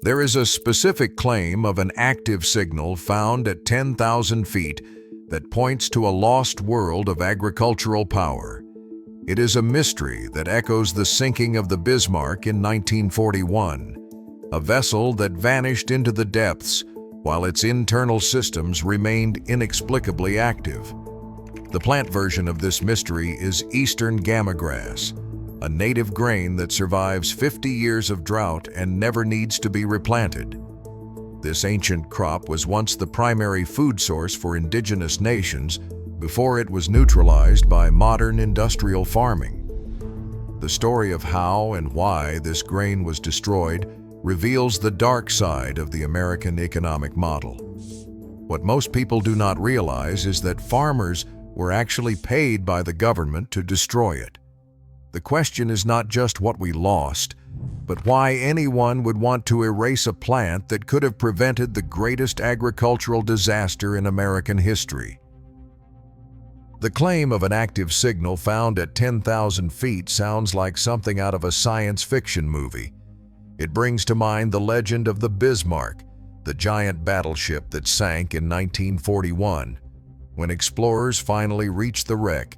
There is a specific claim of an active signal found at 10,000 feet that points to a lost world of agricultural power. It is a mystery that echoes the sinking of the Bismarck in 1941, a vessel that vanished into the depths while its internal systems remained inexplicably active. The plant version of this mystery is Eastern Gamagrass, a native grain that survives 50 years of drought and never needs to be replanted. This ancient crop was once the primary food source for indigenous nations before it was neutralized by modern industrial farming. The story of how and why this grain was destroyed reveals the dark side of the American economic model. What most people do not realize is that farmers were actually paid by the government to destroy it. The question is not just what we lost, but why anyone would want to erase a plant that could have prevented the greatest agricultural disaster in American history. The claim of an active signal found at 10,000 feet sounds like something out of a science fiction movie. It brings to mind the legend of the Bismarck, the giant battleship that sank in 1941. When explorers finally reached the wreck,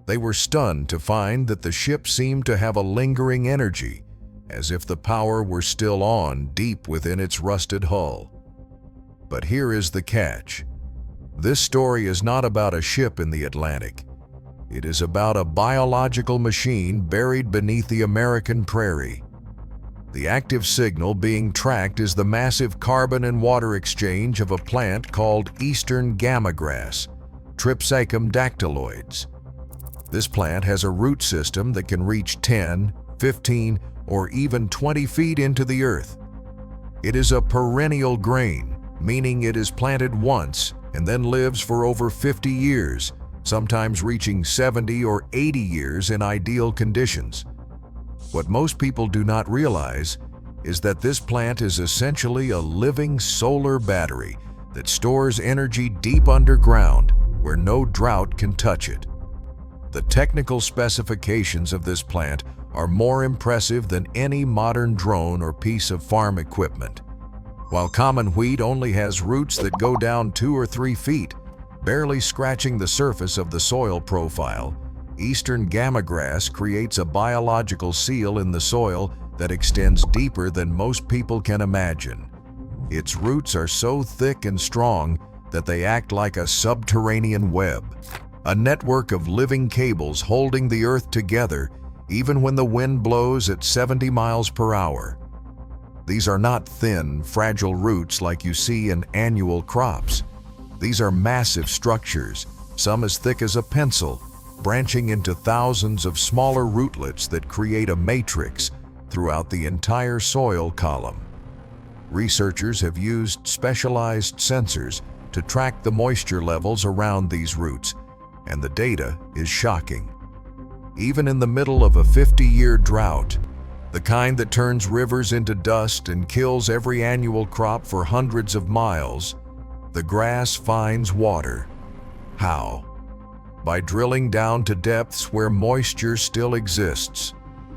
they were stunned to find that the ship seemed to have a lingering energy, as if the power were still on deep within its rusted hull. But here is the catch. This story is not about a ship in the Atlantic. It is about a biological machine buried beneath the American prairie. The active signal being tracked is the massive carbon and water exchange of a plant called Eastern Gamagrass, Tripsacum dactyloides. This plant has a root system that can reach 10, 15, or even 20 feet into the earth. It is a perennial grain, meaning it is planted once and then lives for over 50 years, sometimes reaching 70 or 80 years in ideal conditions. What most people do not realize is that this plant is essentially a living solar battery that stores energy deep underground where no drought can touch it. The technical specifications of this plant are more impressive than any modern drone or piece of farm equipment. While common wheat only has roots that go down 2 or 3 feet, barely scratching the surface of the soil profile, Eastern Gamagrass creates a biological seal in the soil that extends deeper than most people can imagine. Its roots are so thick and strong that they act like a subterranean web, a network of living cables holding the earth together even when the wind blows at 70 miles per hour. These are not thin, fragile roots like you see in annual crops. These are massive structures, some as thick as a pencil, branching into thousands of smaller rootlets that create a matrix throughout the entire soil column. Researchers have used specialized sensors to track the moisture levels around these roots, and the data is shocking. Even in the middle of a 50-year drought, the kind that turns rivers into dust and kills every annual crop for hundreds of miles, the grass finds water. How? By drilling down to depths where moisture still exists,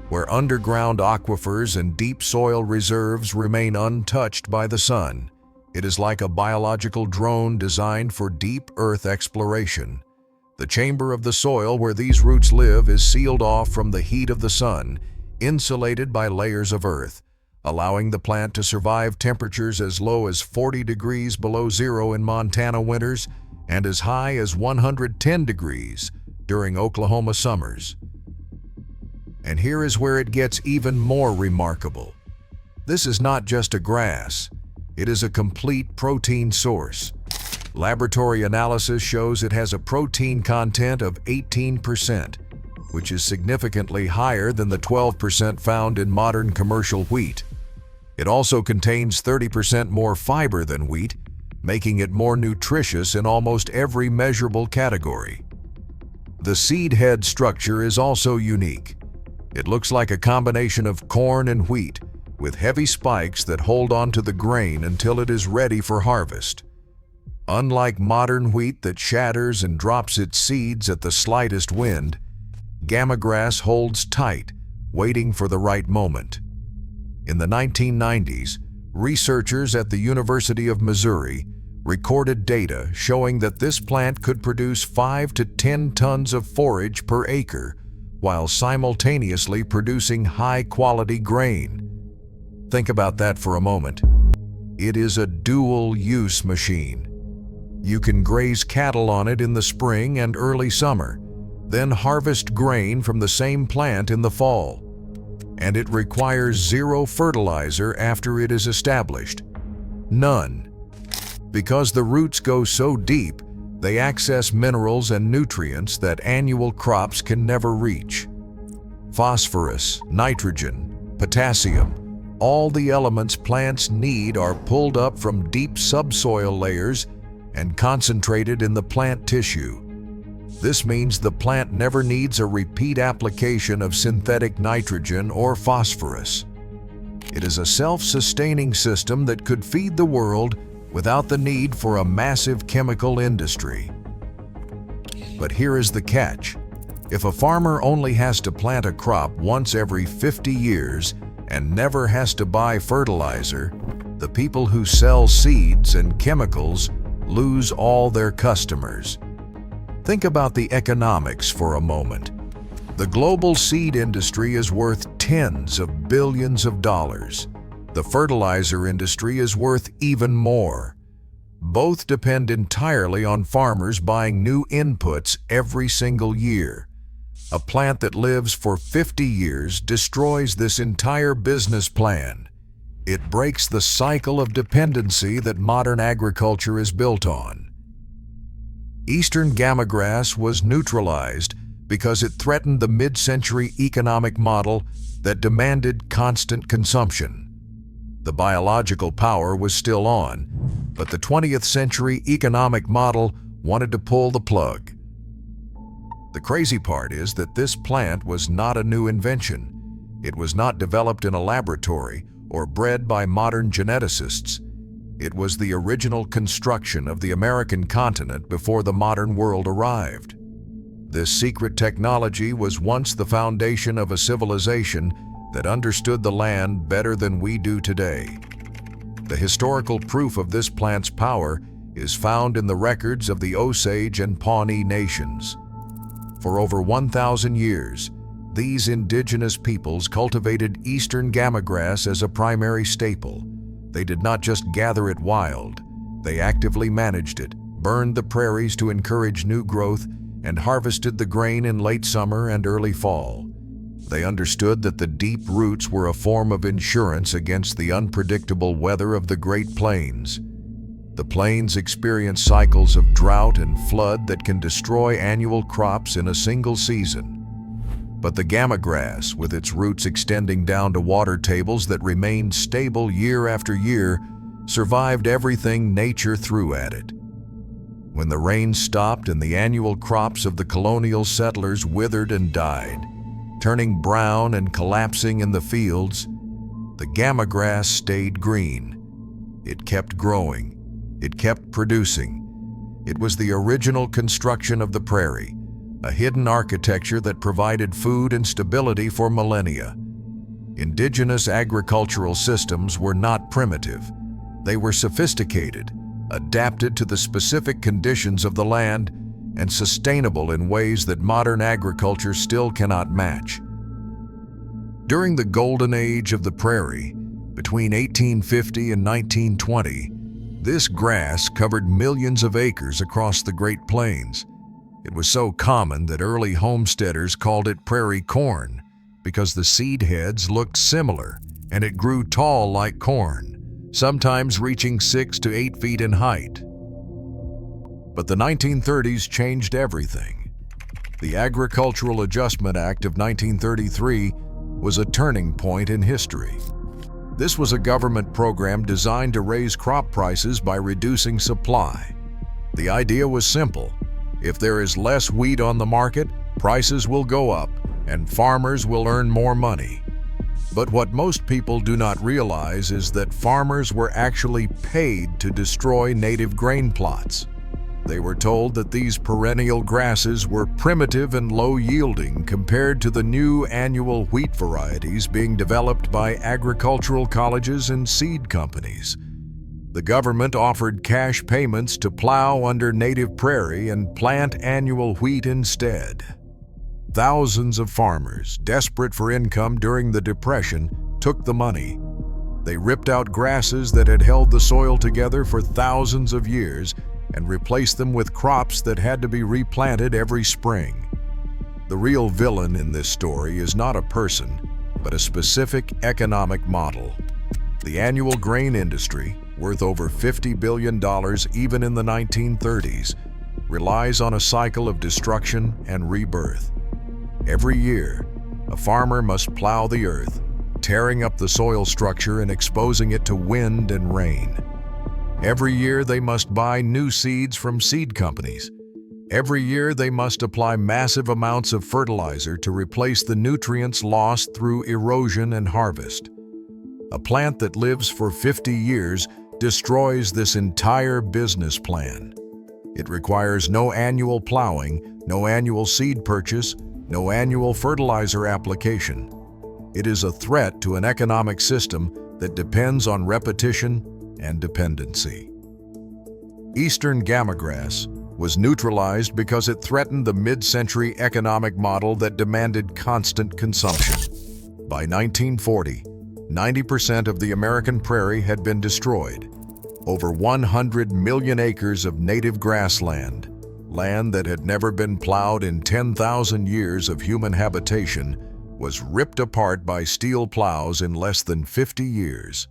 where underground aquifers and deep soil reserves remain untouched by the sun. It is like a biological drone designed for deep earth exploration. The chamber of the soil where these roots live is sealed off from the heat of the sun, insulated by layers of earth, allowing the plant to survive temperatures as low as 40 degrees below zero in Montana winters and as high as 110 degrees during Oklahoma summers. And here is where it gets even more remarkable. This is not just a grass. It is a complete protein source. Laboratory analysis shows it has a protein content of 18%, which is significantly higher than the 12% found in modern commercial wheat. It also contains 30% more fiber than wheat, making it more nutritious in almost every measurable category. The seed head structure is also unique. It looks like a combination of corn and wheat, with heavy spikes that hold onto the grain until it is ready for harvest. Unlike modern wheat that shatters and drops its seeds at the slightest wind, Gamagrass holds tight, waiting for the right moment. In the 1990s, Researchers at the University of Missouri recorded data showing that this plant could produce 5 to 10 tons of forage per acre while simultaneously producing high-quality grain. Think about that for a moment. It is a dual-use machine. You can graze cattle on it in the spring and early summer, then harvest grain from the same plant in the fall. And it requires zero fertilizer after it is established. None. Because the roots go so deep, they access minerals and nutrients that annual crops can never reach. Phosphorus, nitrogen, potassium, all the elements plants need are pulled up from deep subsoil layers and concentrated in the plant tissue. This means the plant never needs a repeat application of synthetic nitrogen or phosphorus. It is a self-sustaining system that could feed the world without the need for a massive chemical industry. But here is the catch. If a farmer only has to plant a crop once every 50 years and never has to buy fertilizer, the people who sell seeds and chemicals lose all their customers. Think about the economics for a moment. The global seed industry is worth tens of billions of dollars. The fertilizer industry is worth even more. Both depend entirely on farmers buying new inputs every single year. A plant that lives for 50 years destroys this entire business plan. It breaks the cycle of dependency that modern agriculture is built on. Eastern Gamagrass was neutralized because it threatened the mid-century economic model that demanded constant consumption. The biological power was still on, but the 20th century economic model wanted to pull the plug. The crazy part is that this plant was not a new invention. It was not developed in a laboratory or bred by modern geneticists. It was the original construction of the American continent before the modern world arrived. This secret technology was once the foundation of a civilization that understood the land better than we do today. The historical proof of this plant's power is found in the records of the Osage and Pawnee nations. For over 1,000 years, these indigenous peoples cultivated Eastern Gamagrass as a primary staple. They did not just gather it wild. They actively managed it, burned the prairies to encourage new growth, and harvested the grain in late summer and early fall. They understood that the deep roots were a form of insurance against the unpredictable weather of the Great Plains. The plains experience cycles of drought and flood that can destroy annual crops in a single season. But the gamagrass, with its roots extending down to water tables that remained stable year after year, survived everything nature threw at it. When the rain stopped and the annual crops of the colonial settlers withered and died, turning brown and collapsing in the fields, the gamagrass stayed green. It kept growing. It kept producing. It was the original construction of the prairie, a hidden architecture that provided food and stability for millennia. Indigenous agricultural systems were not primitive. They were sophisticated, adapted to the specific conditions of the land, and sustainable in ways that modern agriculture still cannot match. During the golden age of the prairie, between 1850 and 1920, this grass covered millions of acres across the Great Plains. It was so common that early homesteaders called it Prairie Corn because the seed heads looked similar and it grew tall like corn, sometimes reaching 6 to 8 feet in height. But the 1930s changed everything. The Agricultural Adjustment Act of 1933 was a turning point in history. This was a government program designed to raise crop prices by reducing supply. The idea was simple. If there is less wheat on the market, prices will go up and farmers will earn more money. But what most people do not realize is that farmers were actually paid to destroy native grain plots. They were told that these perennial grasses were primitive and low-yielding compared to the new annual wheat varieties being developed by agricultural colleges and seed companies. The government offered cash payments to plow under native prairie and plant annual wheat instead. Thousands of farmers, desperate for income during the Depression, took the money. They ripped out grasses that had held the soil together for thousands of years and replaced them with crops that had to be replanted every spring. The real villain in this story is not a person, but a specific economic model. The annual grain industry, worth over $50 billion even in the 1930s, relies on a cycle of destruction and rebirth. Every year, a farmer must plow the earth, tearing up the soil structure and exposing it to wind and rain. Every year they must buy new seeds from seed companies. Every year they must apply massive amounts of fertilizer to replace the nutrients lost through erosion and harvest. A plant that lives for 50 years destroys this entire business plan. It requires no annual plowing, no annual seed purchase, no annual fertilizer application. It is a threat to an economic system that depends on repetition and dependency. Eastern Gamagrass was neutralized because it threatened the mid-century economic model that demanded constant consumption. By 1940, 90% of the American prairie had been destroyed. Over 100 million acres of native grassland, land that had never been plowed in 10,000 years of human habitation, was ripped apart by steel plows in less than 50 years.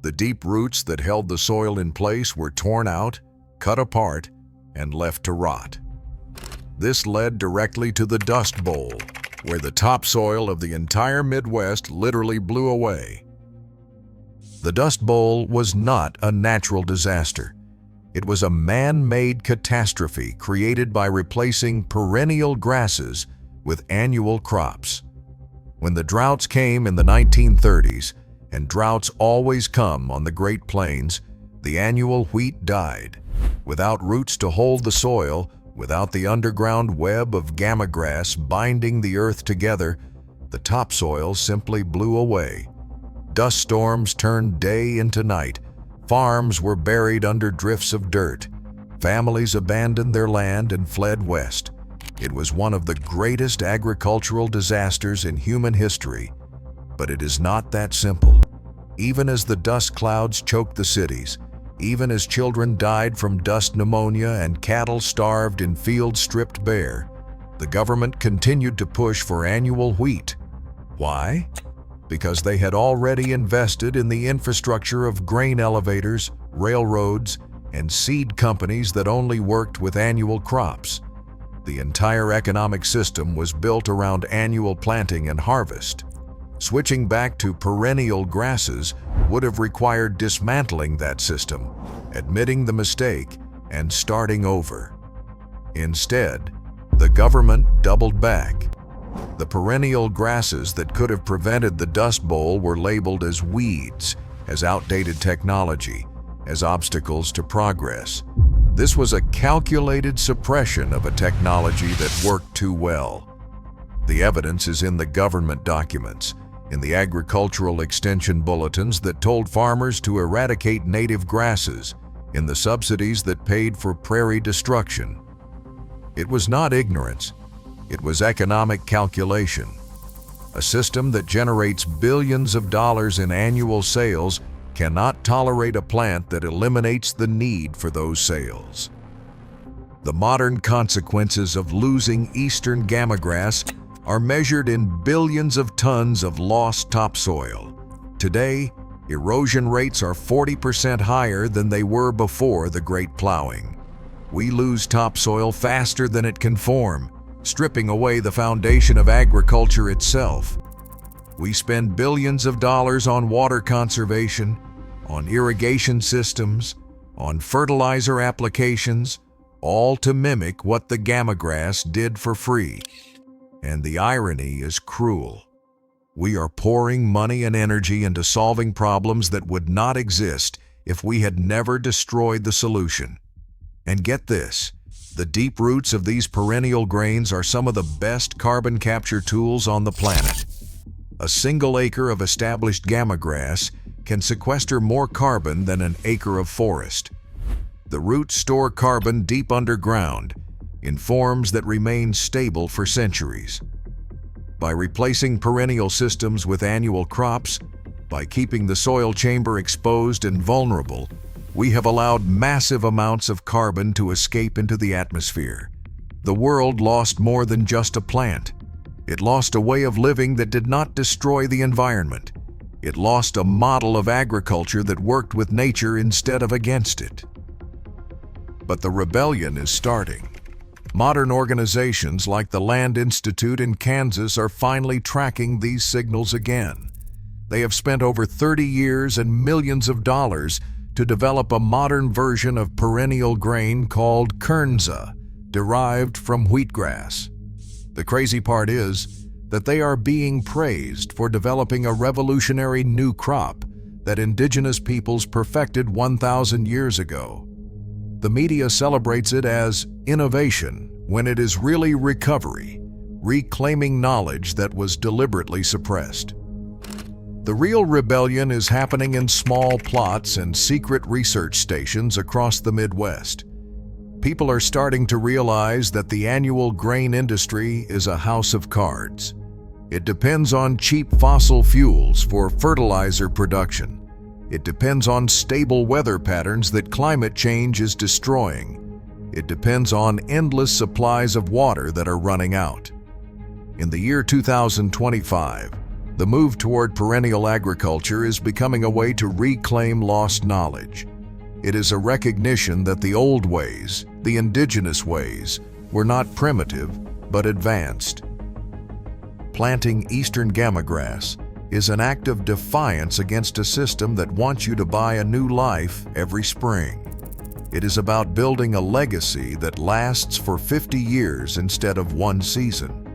The deep roots that held the soil in place were torn out, cut apart, and left to rot. This led directly to the Dust Bowl, where the topsoil of the entire Midwest literally blew away. The Dust Bowl was not a natural disaster. It was a man-made catastrophe created by replacing perennial grasses with annual crops. When the droughts came in the 1930s, and droughts always come on the Great Plains, the annual wheat died. Without roots to hold the soil, without the underground web of gamagrass binding the earth together, the topsoil simply blew away. Dust storms turned day into night. Farms were buried under drifts of dirt. Families abandoned their land and fled west. It was one of the greatest agricultural disasters in human history. But it is not that simple. Even as the dust clouds choked the cities, even as children died from dust pneumonia and cattle starved in fields stripped bare, the government continued to push for annual wheat. Why? Because they had already invested in the infrastructure of grain elevators, railroads, and seed companies that only worked with annual crops. The entire economic system was built around annual planting and harvest. Switching back to perennial grasses would have required dismantling that system, admitting the mistake, and starting over. Instead, the government doubled back. The perennial grasses that could have prevented the Dust Bowl were labeled as weeds, as outdated technology, as obstacles to progress. This was a calculated suppression of a technology that worked too well. The evidence is in the government documents, in the agricultural extension bulletins that told farmers to eradicate native grasses, in the subsidies that paid for prairie destruction. It was not ignorance, it was economic calculation. A system that generates billions of dollars in annual sales cannot tolerate a plant that eliminates the need for those sales. The modern consequences of losing Eastern Gamagrass are measured in billions of tons of lost topsoil. Today, erosion rates are 40% higher than they were before the Great Plowing. We lose topsoil faster than it can form, stripping away the foundation of agriculture itself. We spend billions of dollars on water conservation, on irrigation systems, on fertilizer applications, all to mimic what the gamagrass did for free. And the irony is cruel. We are pouring money and energy into solving problems that would not exist if we had never destroyed the solution. And get this, the deep roots of these perennial grains are some of the best carbon capture tools on the planet. A single acre of established gamagrass can sequester more carbon than an acre of forest. The roots store carbon deep underground, in forms that remain stable for centuries. By replacing perennial systems with annual crops, by keeping the soil chamber exposed and vulnerable, we have allowed massive amounts of carbon to escape into the atmosphere. The world lost more than just a plant. It lost a way of living that did not destroy the environment. It lost a model of agriculture that worked with nature instead of against it. But the rebellion is starting. Modern organizations like the Land Institute in Kansas are finally tracking these signals again. They have spent over 30 years and millions of dollars to develop a modern version of perennial grain called kernza, derived from wheatgrass. The crazy part is that they are being praised for developing a revolutionary new crop that indigenous peoples perfected 1,000 years ago. The media celebrates it as innovation when it is really recovery, reclaiming knowledge that was deliberately suppressed. The real rebellion is happening in small plots and secret research stations across the Midwest. People are starting to realize that the annual grain industry is a house of cards. It depends on cheap fossil fuels for fertilizer production. It depends on stable weather patterns that climate change is destroying. It depends on endless supplies of water that are running out. In the year 2025, the move toward perennial agriculture is becoming a way to reclaim lost knowledge. It is a recognition that the old ways, the indigenous ways, were not primitive, but advanced. Planting Eastern Gamagrass is an act of defiance against a system that wants you to buy a new life every spring. It is about building a legacy that lasts for 50 years instead of one season.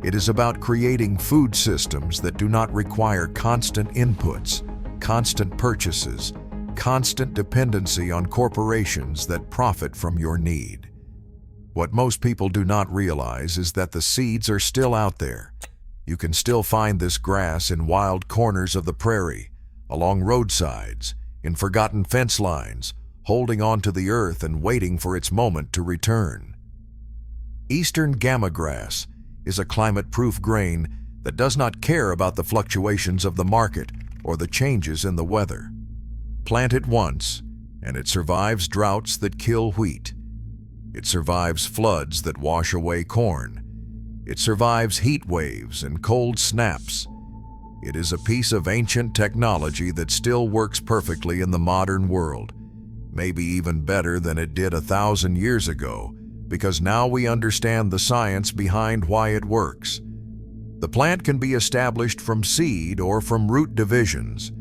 It is about creating food systems that do not require constant inputs, constant purchases, constant dependency on corporations that profit from your need. What most people do not realize is that the seeds are still out there. You can still find this grass in wild corners of the prairie, along roadsides, in forgotten fence lines, holding onto the earth and waiting for its moment to return. Eastern Gamagrass is a climate-proof grain that does not care about the fluctuations of the market or the changes in the weather. Plant it once, and it survives droughts that kill wheat. It survives floods that wash away corn. It survives heat waves and cold snaps. It is a piece of ancient technology that still works perfectly in the modern world, maybe even better than it did 1,000 years ago, because now we understand the science behind why it works. The plant can be established from seed or from root divisions.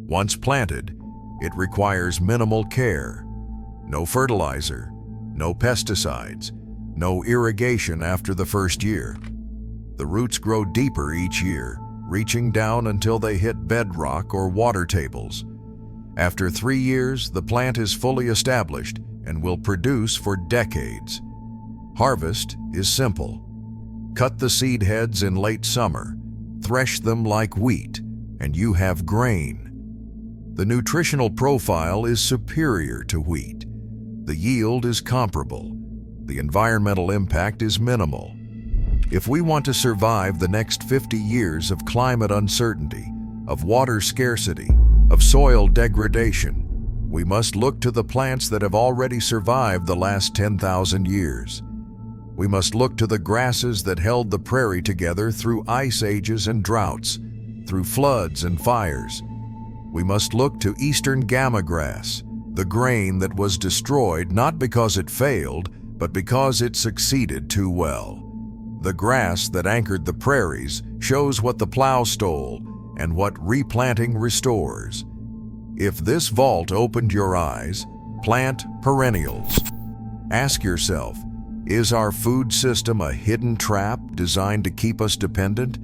Once planted, it requires minimal care. No fertilizer, no pesticides, no irrigation after the first year. The roots grow deeper each year, reaching down until they hit bedrock or water tables. After 3 years, the plant is fully established and will produce for decades. Harvest is simple. Cut the seed heads in late summer, thresh them like wheat, and you have grain. The nutritional profile is superior to wheat. The yield is comparable. The environmental impact is minimal. If we want to survive the next 50 years of climate uncertainty, of water scarcity, of soil degradation, we must look to the plants that have already survived the last 10,000 years. We must look to the grasses that held the prairie together through ice ages and droughts, through floods and fires. We must look to Eastern Gamagrass, the grain that was destroyed not because it failed, but because it succeeded too well. The grass that anchored the prairies shows what the plow stole and what replanting restores. If this vault opened your eyes, plant perennials. Ask yourself, is our food system a hidden trap designed to keep us dependent?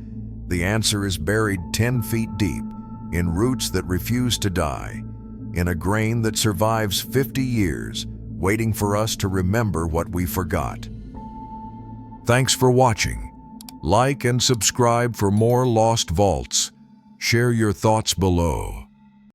The answer is buried 10 feet deep, in roots that refuse to die, in a grain that survives 50 years, waiting for us to remember what we forgot. Thanks for watching. Like and subscribe for more Lost Vaults. Share your thoughts below.